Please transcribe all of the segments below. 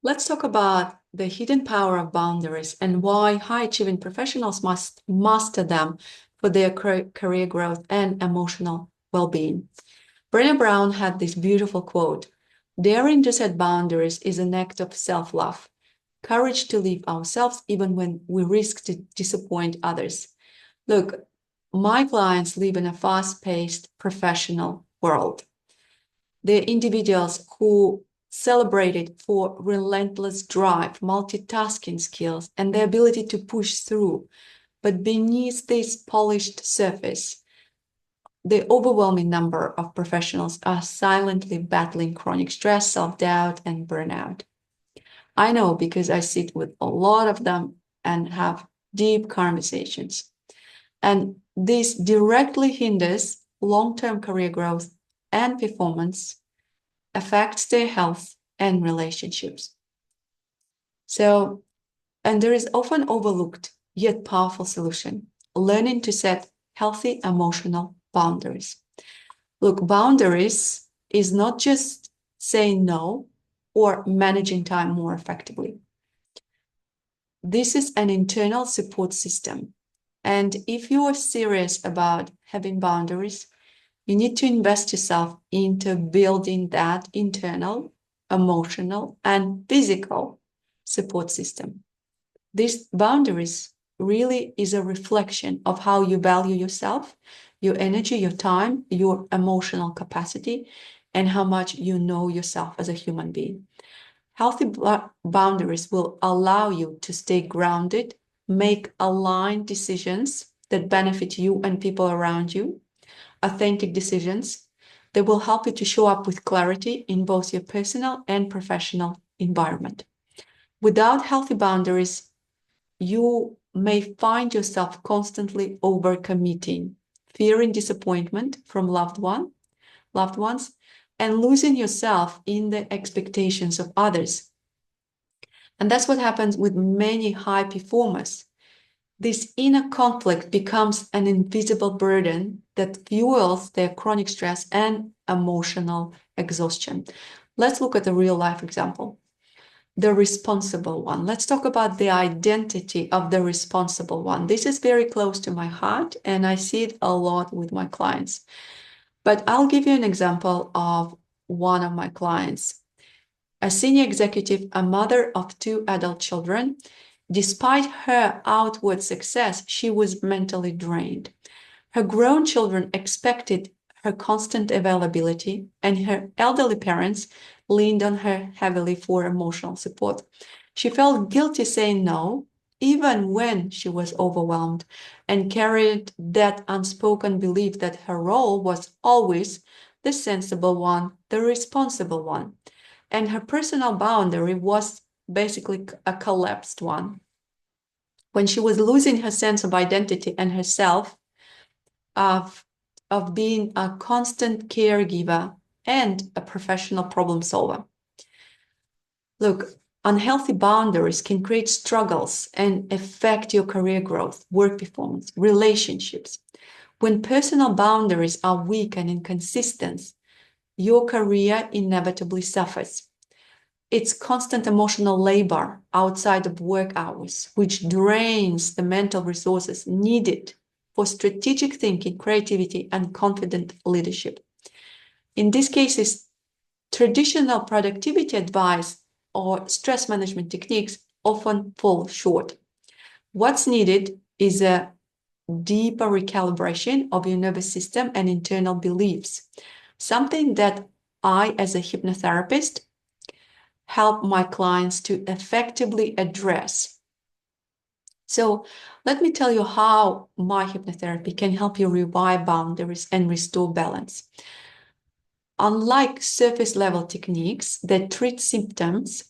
Let's talk about the hidden power of boundaries and why high-achieving professionals must master them for their career growth and emotional well-being. Brené Brown had this beautiful quote: "Daring to set boundaries is an act of self-love, courage to live ourselves even when we risk to disappoint others." Look, my clients live in a fast-paced professional world. They're individuals who celebrated for relentless drive, multitasking skills, and the ability to push through. But beneath this polished surface, the overwhelming number of professionals are silently battling chronic stress, self-doubt, and burnout. I know because I sit with a lot of them and have deep conversations. And this directly hinders long-term career growth and performance, affects their health and relationships. So, and there is often overlooked yet powerful solution: learning to set healthy emotional boundaries. Look, boundaries is not just saying no or managing time more effectively. This is an internal support system. And if you are serious about having boundaries, you need to invest yourself into building that internal, emotional, and physical support system. These boundaries really is a reflection of how you value yourself, your energy, your time, your emotional capacity, and how much you know yourself as a human being. Healthy boundaries will allow you to stay grounded, make aligned decisions that benefit you and people around you, authentic decisions that will help you to show up with clarity in both your personal and professional environment. Without healthy boundaries, you may find yourself constantly overcommitting, fearing disappointment from loved ones, and losing yourself in the expectations of others. And that's what happens with many high performers. This inner conflict becomes an invisible burden that fuels their chronic stress and emotional exhaustion. Let's look at a real life example. The responsible one. Let's talk about the identity of the responsible one. This is very close to my heart, and I see it a lot with my clients. But I'll give you an example of one of my clients. A senior executive, a mother of two adult children. Despite her outward success, she was mentally drained. Her grown children expected her constant availability, and her elderly parents leaned on her heavily for emotional support. She felt guilty saying no, even when she was overwhelmed, and carried that unspoken belief that her role was always the sensible one, the responsible one. And her personal boundary was basically a collapsed one. When she was losing her sense of identity and herself, of, of being a constant caregiver and a professional problem solver. Look, unhealthy boundaries can create struggles and affect your career growth, work performance, relationships. When personal boundaries are weak and inconsistent, your career inevitably suffers. It's constant emotional labor outside of work hours, which drains the mental resources needed for strategic thinking, creativity, and confident leadership. In these cases, traditional productivity advice or stress management techniques often fall short. What's needed is a deeper recalibration of your nervous system and internal beliefs, something that I, as a hypnotherapist, help my clients to effectively address. So let me tell you how my hypnotherapy can help you rewire boundaries and restore balance. Unlike surface level techniques that treat symptoms,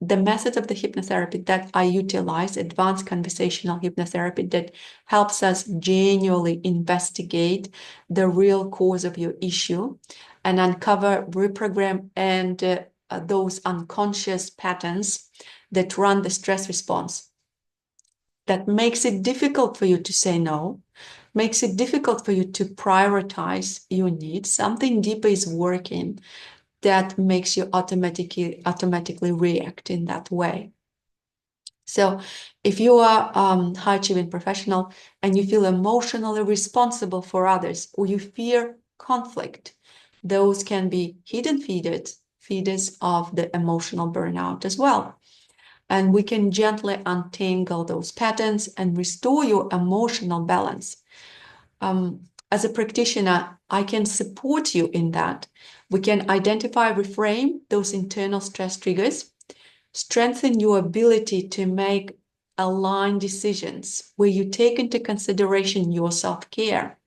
the method of the hypnotherapy that I utilize, advanced conversational hypnotherapy, that helps us genuinely investigate the real cause of your issue and uncover, reprogram, and those unconscious patterns that run the stress response. That makes it difficult for you to say no, makes it difficult for you to prioritize your needs. Something deeper is working. that makes you automatically react in that way. So if you are a high-achieving professional and you feel emotionally responsible for others, or you fear conflict, those can be hidden feeders of the emotional burnout as well. And we can gently untangle those patterns and restore your emotional balance. As a practitioner, I can support you in that. We can identify, reframe those internal stress triggers, strengthen your ability to make aligned decisions where you take into consideration your self-care,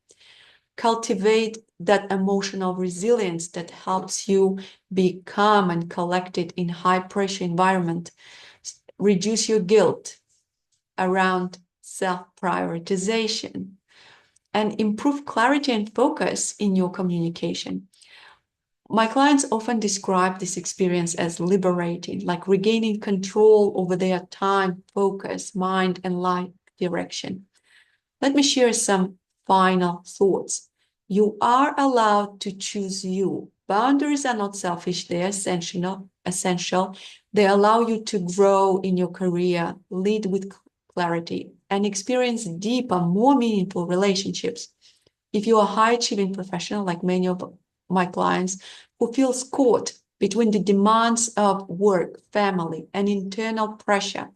cultivate that emotional resilience that helps you be calm and collected in high-pressure environment, reduce your guilt around self-prioritization, and improve clarity and focus in your communication. My clients often describe this experience as liberating, like regaining control over their time, focus, mind, and life direction. Let me share some final thoughts. You are allowed to choose you. Boundaries are not selfish, they're essential. They allow you to grow in your career, lead with clarity, and experience deeper, more meaningful relationships. If you are a high-achieving professional, like many of my clients, who feels caught between the demands of work, family, and internal pressure,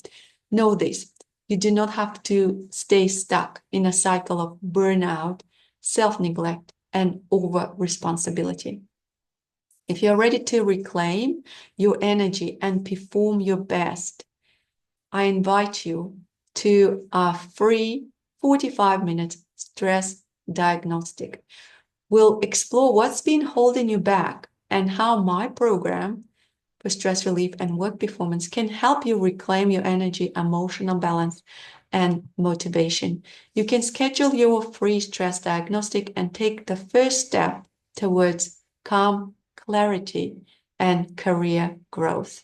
know this. You do not have to stay stuck in a cycle of burnout, self-neglect, and over-responsibility. If you're ready to reclaim your energy and perform your best, I invite you to a free 45-minute stress diagnostic. We'll explore what's been holding you back and how my program for stress relief and work performance can help you reclaim your energy, emotional balance, and motivation. You can schedule your free stress diagnostic and take the first step towards calm, clarity, and career growth.